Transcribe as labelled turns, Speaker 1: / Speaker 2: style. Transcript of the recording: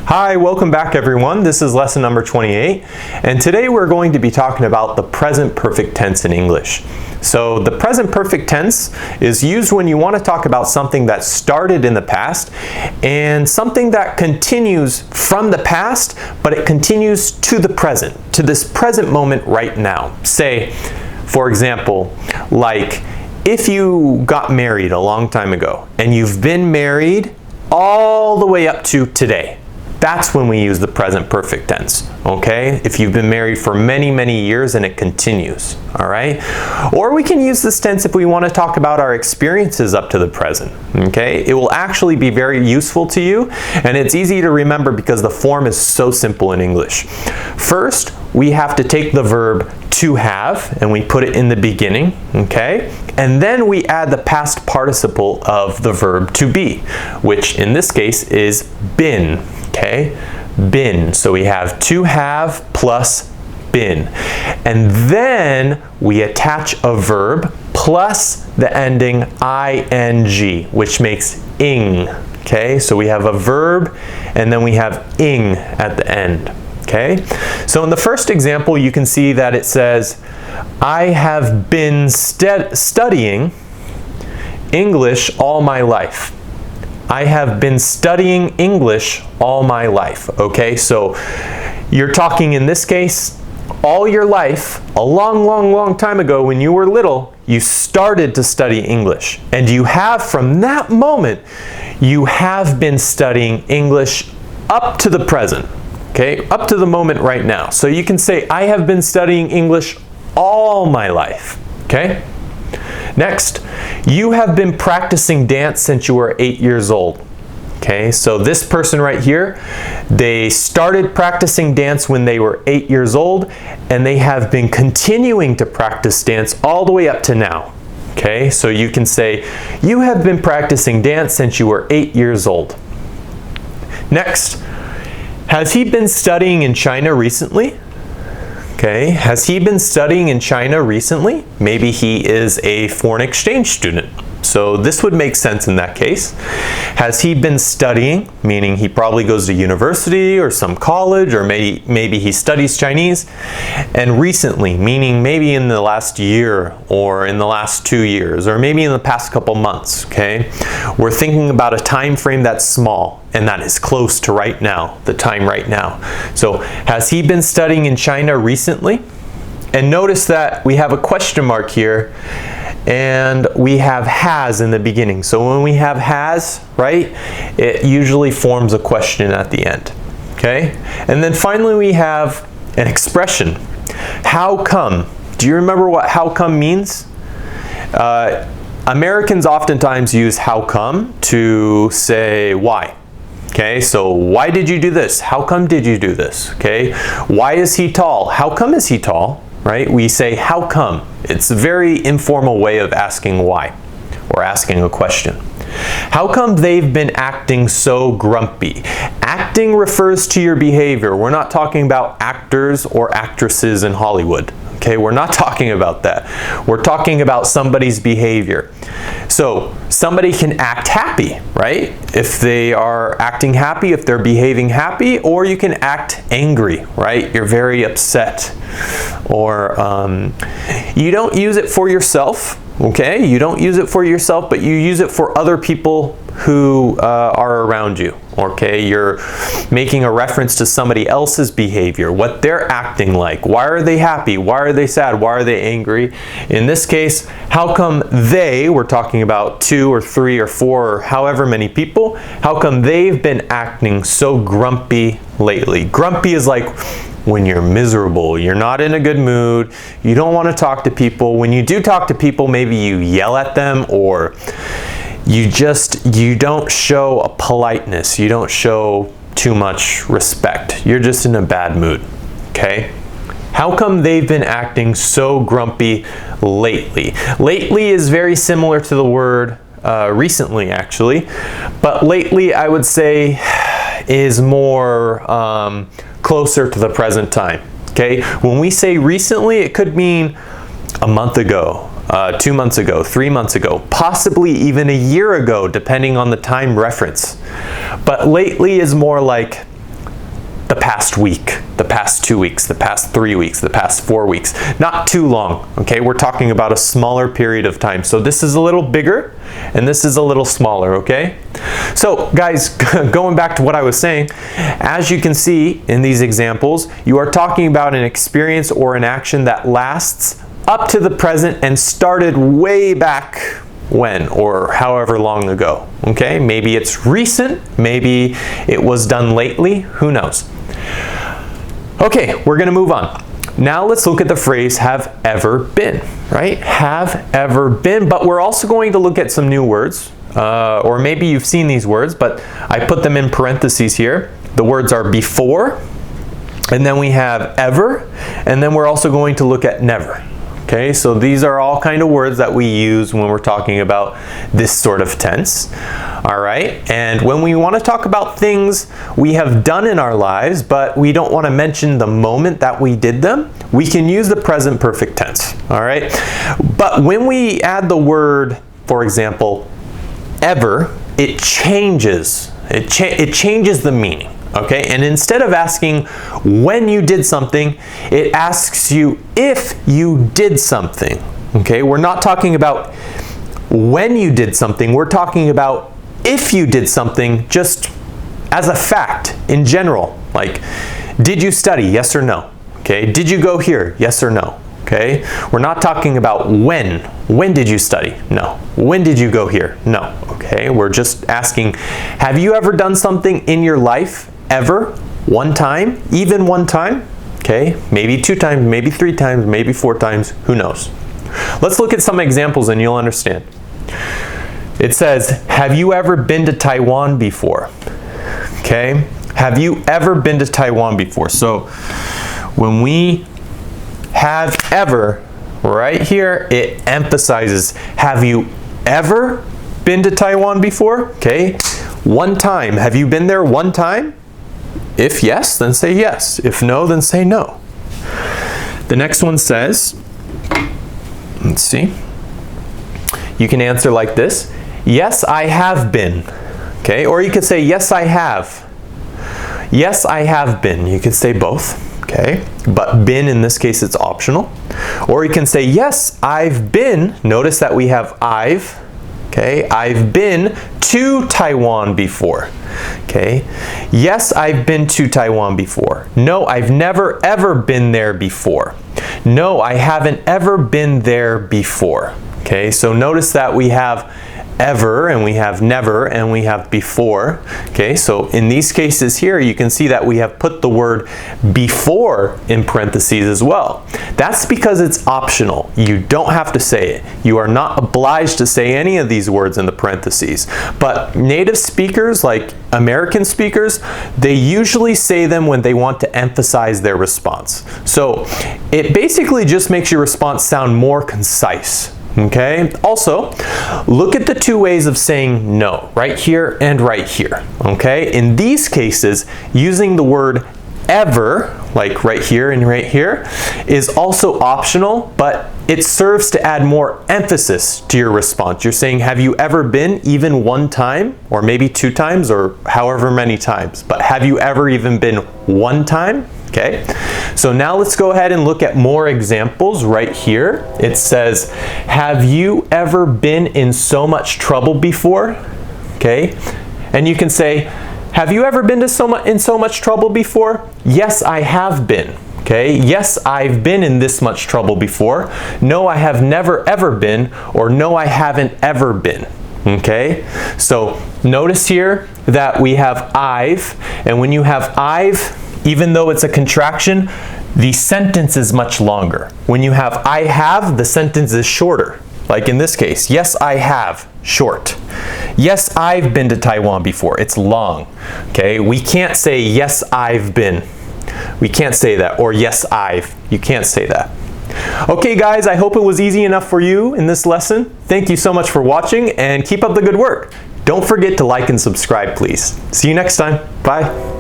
Speaker 1: Hi, welcome back everyone. This is lesson number 28, and today we're going to be talking about the present perfect tense in English. So the present perfect tense is used when you want to talk about something that started in the past and something that continues from the past, but it continues to the present, to this present moment right now. Say, for example, like if you got married a long time ago and you've been married all the way up to today. That's when we use the present perfect tense, okay? If you've been married for many, many years and it continues, all right? Or we can use this tense if we want to talk about our experiences up to the present, okay? It will actually be very useful to you, and it's easy to remember because the form is so simple in English. First, we have to take the verb to have, and we put it in the beginning, okay? And then we add the past participle of the verb to be, which in this case is been. Okay, been. So we have to have plus been. And then we attach a verb plus the ending ing, which makes ing. Okay, so we have a verb and then we have ing at the end. Okay, so in the first example you can see that it says, I have been studying English all my life. I have been studying English all my life, okay? So you're talking in this case, all your life, a long, long, long time ago when you were little, you started to study English. And you have, from that moment, you have been studying English up to the present, okay? Up to the moment right now. So you can say, I have been studying English all my life, okay? Next, you have been practicing dance since you were 8 years old. Okay, so this person right here, they started practicing dance when they were 8 years old, and they have been continuing to practice dance all the way up to now. Okay, so you can say, you have been practicing dance since you were 8 years old. Next, has he been studying in China recently? Okay, has he been studying in China recently? Maybe he is a foreign exchange student. So this would make sense in that case. Has he been studying, meaning he probably goes to university or some college, or maybe he studies Chinese. And recently, meaning maybe in the last year or in the last 2 years or maybe in the past couple months, okay? We're thinking about a time frame that's small and that is close to right now, the time right now. So has he been studying in China recently? And notice that we have a question mark here and we have has in the beginning. So when we have has, right, it usually forms a question at the end, okay? And then finally we have an expression. How come? Do you remember what how come means? Americans oftentimes use how come to say why. Okay, so why did you do this? How come did you do this? Okay, why is he tall? How come is he tall? Right? We say, how come? It's a very informal way of asking why, or asking a question. How come they've been acting so grumpy? Acting refers to your behavior. We're not talking about actors or actresses in Hollywood. Okay, we're not talking about that. We're talking about somebody's behavior. So somebody can act happy, right? If they are acting happy, if they're behaving happy, or you can act angry, right? You're very upset. Or you don't use it for yourself, okay? You don't use it for yourself, but you use it for other people who are around you, okay? You're making a reference to somebody else's behavior, what they're acting like. Why are they happy? Why are they sad? Why are they angry? In this case, how come they, we're talking about 2 or 3 or 4 or however many people, how come they've been acting so grumpy lately? Grumpy is like when you're miserable, you're not in a good mood, you don't want to talk to people. When you do talk to people, maybe you yell at them, or you don't show a politeness, you don't show too much respect. You're just in a bad mood, okay? How come they've been acting so grumpy lately? Lately is very similar to the word recently, actually, but lately I would say is more closer to the present time, okay? When we say recently, it could mean a month ago, 2 months ago, 3 months ago, possibly even a year ago, depending on the time reference. But lately is more like the past week, the past 2 weeks, the past 3 weeks, the past 4 weeks. Not too long, okay? We're talking about a smaller period of time. So this is a little bigger and this is a little smaller, okay? So guys, going back to what I was saying, as you can see in these examples, you are talking about an experience or an action that lasts up to the present and started way back when or however long ago, okay? Maybe it's recent, maybe it was done lately, who knows? Okay, we're gonna move on. Now let's look at the phrase have ever been, right? Have ever been, but we're also going to look at some new words, or maybe you've seen these words, but I put them in parentheses here. The words are before, and then we have ever, and then we're also going to look at never. Okay, so these are all kind of words that we use when we're talking about this sort of tense. All right, and when we want to talk about things we have done in our lives, but we don't want to mention the moment that we did them, we can use the present perfect tense. All right, but when we add the word, for example, ever, it changes. It changes the meaning. Okay, and instead of asking when you did something, it asks you if you did something. Okay, we're not talking about when you did something, we're talking about if you did something just as a fact in general. Like, did you study? Yes or no? Okay, did you go here? Yes or no? Okay, we're not talking about when. When did you study? No. When did you go here? No. Okay, we're just asking, have you ever done something in your life? Ever? One time? Even one time? Okay, maybe 2 times, maybe 3 times, maybe 4 times, who knows? Let's look at some examples and you'll understand. It says, have you ever been to Taiwan before? Okay, have you ever been to Taiwan before? So when we have ever right here, it emphasizes, have you ever been to Taiwan before? Okay, one time. Have you been there one time? If yes, then say yes. If no, then say no. The next one says, let's see, you can answer like this, yes, I have been. Okay, or you could say, yes, I have. Yes, I have been. You could say both. Okay, but been in this case, it's optional. Or you can say, yes, I've been. Notice that we have I've. Okay, I've been to Taiwan before. Okay, yes, I've been to Taiwan before. No, I've never ever been there before. No, I haven't ever been there before. Okay, so notice that we have ever and we have never and we have before. Okay, so in these cases here you can see that we have put the word before in parentheses as well. That's because it's optional. You don't have to say it. You are not obliged to say any of these words in the parentheses. But native speakers, like American speakers, they usually say them when they want to emphasize their response. So it basically just makes your response sound more concise. Okay, also look at the 2 ways of saying no, right here and right here. Okay, in these cases, using the word ever, like right here and right here, is also optional, but it serves to add more emphasis to your response. You're saying, have you ever been even one time, or maybe 2 times, or however many times, but have you ever even been one time? Okay, so now let's go ahead and look at more examples right here. It says, have you ever been in so much trouble before? Okay, and you can say, have you ever been in so much trouble before? Yes, I have been. Okay, yes, I've been in this much trouble before. No, I have never ever been, or no, I haven't ever been. Okay, so notice here that we have I've, and when you have I've, even though it's a contraction, the sentence is much longer. When you have I have, the sentence is shorter. Like in this case, yes, I have, short. Yes, I've been to Taiwan before, it's long. Okay, we can't say yes, I've been. We can't say that, or yes, I've. You can't say that. Okay guys, I hope it was easy enough for you in this lesson. Thank you so much for watching and keep up the good work. Don't forget to like and subscribe, please. See you next time. Bye.